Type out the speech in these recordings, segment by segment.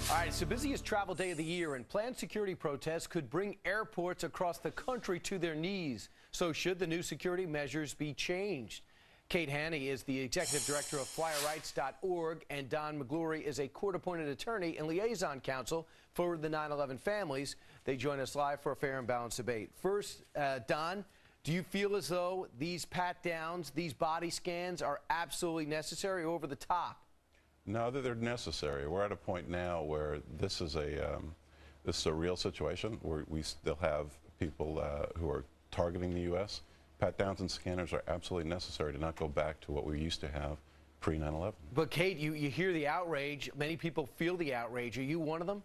All right, it's the busiest travel day of the year, and planned security protests could bring airports across the country to their knees. So should the new security measures be changed? Kate Haney is the executive director of FlyRights.org, and Don Migliori is a court-appointed attorney and liaison counsel for the 9/11 families. They join us live for a fair and balanced debate. First, Don, do you feel as though these pat-downs, these body scans are absolutely necessary or over the top? No, that they're necessary. We're at a point now where this is a real situation where we still have people who are targeting the U.S. Pat-downs and scanners are absolutely necessary to not go back to what we used to have pre-9/11. But, Kate, you hear the outrage. Many people feel the outrage. Are you one of them?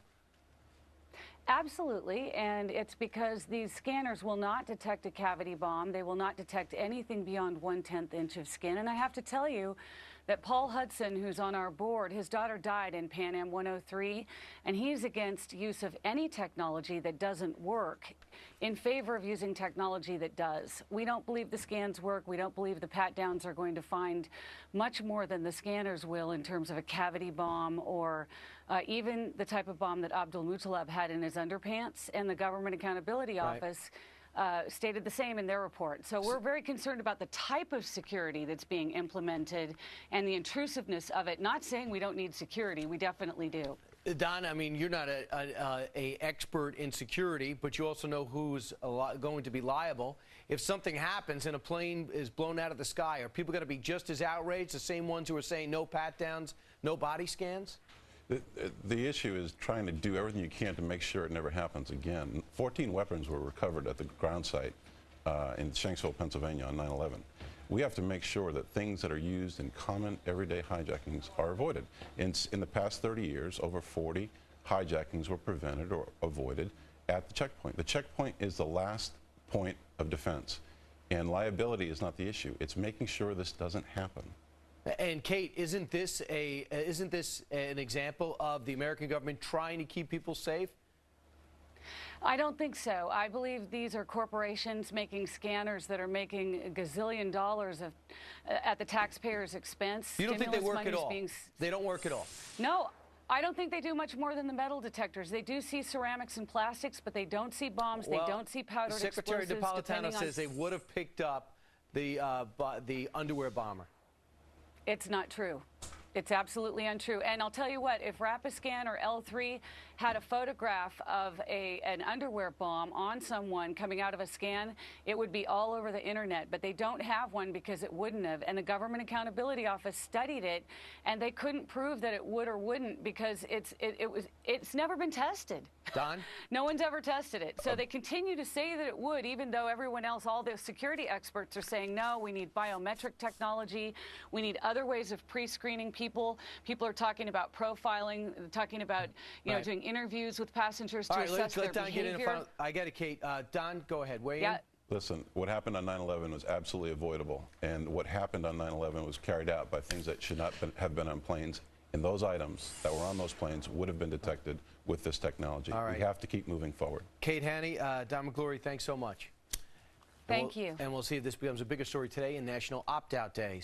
Absolutely, and it's because these scanners will not detect a cavity bomb. They will not detect anything beyond 1/10 inch of skin. And I have to tell you that Paul Hudson, who's on our board, his daughter died in Pan Am 103, and he's against use of any technology that doesn't work in favor of using technology that does. We don't believe the scans work. We don't believe the pat-downs are going to find much more than the scanners will in terms of a cavity bomb or even the type of bomb that Abdul Muttalib had in his underpants. And the Government Accountability Office stated the same in their report. So we're very concerned about the type of security that's being implemented and the intrusiveness of it. Not saying we don't need security. We definitely do. Don, I mean, you're not a expert in security, but you also know who's going to be liable. If something happens and a plane is blown out of the sky, are people going to be just as outraged, the same ones who are saying no pat-downs, no body scans? The issue is trying to do everything you can to make sure it never happens again. 14 weapons were recovered at the ground site in Shanksville, Pennsylvania on 9/11. We have to make sure that things that are used in common everyday hijackings are avoided. In the past 30 years, over 40 hijackings were prevented or avoided at the checkpoint. The checkpoint is the last point of defense, and liability is not the issue. It's making sure this doesn't happen. And Kate, isn't this an example of the American government trying to keep people safe? I don't think so. I believe these are corporations making scanners that are making a gazillion dollars at the taxpayer's expense. You don't think they work at all? They don't work at all? No. I don't think they do much more than the metal detectors. They do see ceramics and plastics, but they don't see bombs. Well, they don't see powdered explosives. Secretary Napolitano says they would have picked up the underwear bomber. It's not true. It's absolutely untrue. And I'll tell you what, if Rapiscan or L3 had a photograph of an underwear bomb on someone coming out of a scan, it would be all over the internet. But they don't have one because it wouldn't have. And the Government Accountability Office studied it, and they couldn't prove that it would or wouldn't because it's never been tested. Don? No one's ever tested it. So they continue to say that it would, even though everyone else, all the security experts are saying, no, we need biometric technology. We need other ways of pre-screening people. People are talking about profiling, talking about, doing interviews with passengers to assess their behavior. I get it, Kate. Don, go ahead. Weigh in. Listen, what happened on 9/11 was absolutely avoidable. And what happened on 9/11 was carried out by things that should not have been on planes. And those items that were on those planes would have been detected with this technology. We have to keep moving forward. Kate Haney, Don Migliori, thanks so much. Thank you. And we'll see if this becomes a bigger story today in National Opt-Out Day.